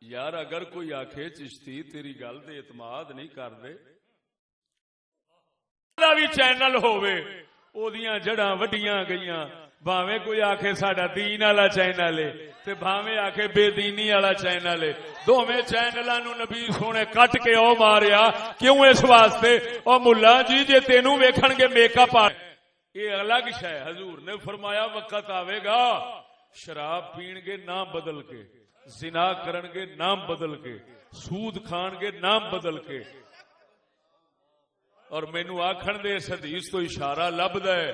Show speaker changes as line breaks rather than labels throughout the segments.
یار اگر کوئی آکھے چشتی تیری گل دے اعتماد نہیں کردے بھی چینل ہووے او دیاں جڑاں وڈیاں گئیاں بھاویں کوئی آکھے ساڈا دین والا چینل ہے تے بھاویں آکھے بے دینی والا چینل ہے دوویں چینلاں نو نبی سونے کٹ کے او ماریا کیوں اس واسطے او ملا جی جے تینوں ویکھن گے میک اپ یہ الگ شے حضور نے فرمایا وقت آوے گا شراب پین گے نام بدل کے زنا کرن گے نام بدل کے سود کھان گے نام بدل کے اور مینو آکھن دے اس حدیث تو اشارہ لبدا ہے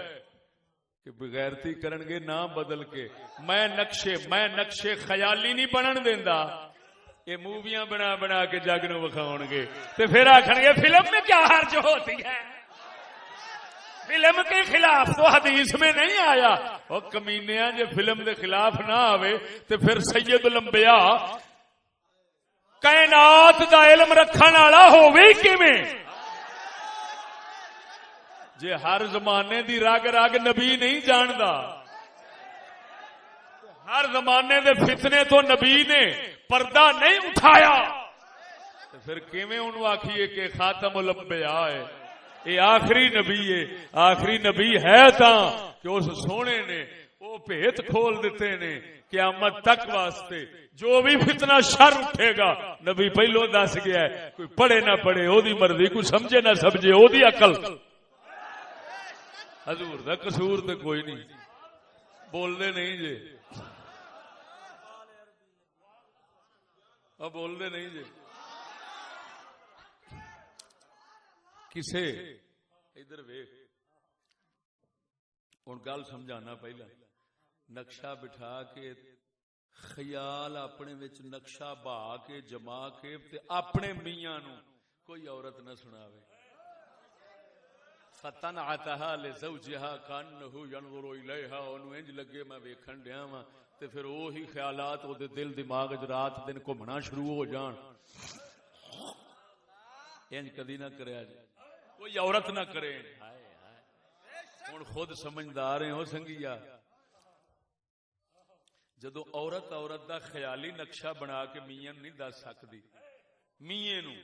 کہ بغیرتی کرن گے نام بدل کے میں نقشے خیالی نہیں بنن دیندا یہ موویاں بنا بنا کے جگ نو وکھاون گے تے پھر آکھن گے فلم میں کیا حرج ہوتی ہے فلم کے خلاف تو حدیث میں نہیں آیا اور کمینیاں جے فلم دے خلاف نہ آوے تے پھر سید الانبیاء کائنات دا علم رکھن والا ہووے کیویں جے ہر زمانے دی رگ رگ نبی نہیں جاندا ہر زمانے دے فتنے تو نبی نے پردہ نہیں اٹھایا تو پھر کیویں انہوں آکھیے کہ خاتم الانبیاء ہے یہ آخری نبی ہے آخری نبی ہے تاں کہ اس سونے نے وہ بھیت کھول دیتے نے قیامت تک واسطے جو بھی فتنہ شر اٹھے گا نبی پہلو دس گیا ہے کوئی پڑھے نہ پڑھے او دی مرضی کوئی سمجھے نہ سمجھے او دی عقل حضور دا قصور تے کوئی نہیں بول دے نہیں جے اب بول دے نہیں جے کسے ادھر ویکھ ہن گل سمجھانا پہلا نقشہ بٹھا کے خیال اپنے وچ نقشہ بہا کے جما کے تے اپنے میاں نو کوئی عورت نہ سناوے فتنعتها لزوجها كانه ينظر اليها اونوں انج لگے میں ویکھن ڈیا وا تے پھر وہی خیالات او دے دل دماغ وچ رات دن گھومنا شروع ہو جان انج کدی نہ کریا جی کوئی عورت نہ کرے ہائے ہائے ہن خود سمجھدار ہیں ہو سنگیا جدو عورت دا خیالی نقشہ بنا کے میاں نہیں دس سکتی میاں نو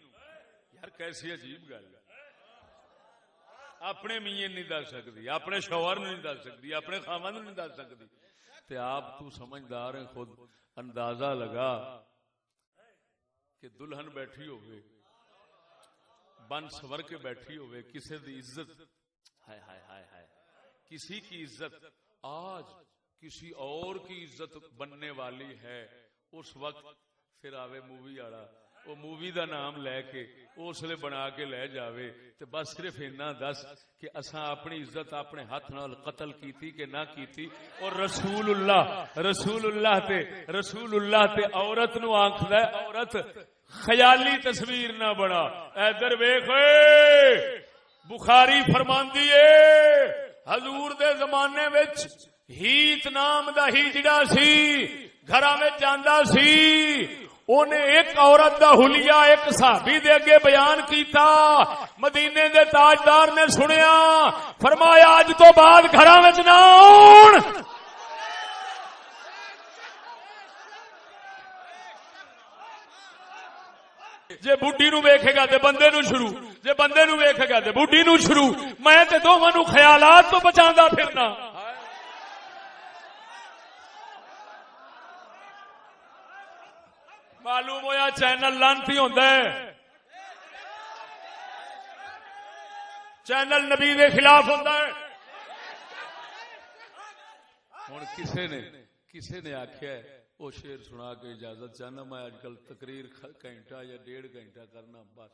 یار کیسی عجیب گل ہے اپنے میاں نہیں دس سکتی اپنے شوہر نہیں دس سکتی اپنے خاوند نہیں دس سکتی تے آپ تو سمجھدار ہیں خود اندازہ لگا کہ دلہن بیٹھی ہوئے بن سور کے بیٹھی ہوئے کسی دی عزت ہائے ہائے ہائے ہائے کسی کی عزت آج کسی اور کی عزت بننے والی ہے اس وقت پھر آوے مووی والا وہ مووی دا نام لے کے اس لئے بنا کے لے جاوے تے بس صرف اینا دس کہ اساں اپنی عزت اپنے ہاتھ نال قتل کیتی کہ نہ کیتی اور رسول اللہ تے عورت نو آنکھدا ہے عورت خیالی تصویر نہ بنا ادھر ویکھ بخاری فرماندی ہے حضور دے زمانے وچ ہیت نام دا ہجڑا سی گھراں وچ جاندا سی انہیں ایک عورت دا حلیہ ایک صحابی دے اگے بیان کیتا مدینے دے تاجدار نے سنیا فرمایا اج تو بعد گھراں وچ نہ آون جے بڈھی نو ویکھے گا تے بندے نو شروع جے بندے نو ویکھے گا تے بڈھی نو شروع میں تے دوواں نو خیالات تو بچاندا پھرنا معلوم ہویا چینل لانتی ہوندا ہے چینل نبی دے خلاف ہوندا ہے ہن کسے نے آکھیا ہے وہ شعر سنا کے اجازت چاہنا میں اج کل تقریر گھنٹہ یا 1.5 گھنٹہ کرنا بس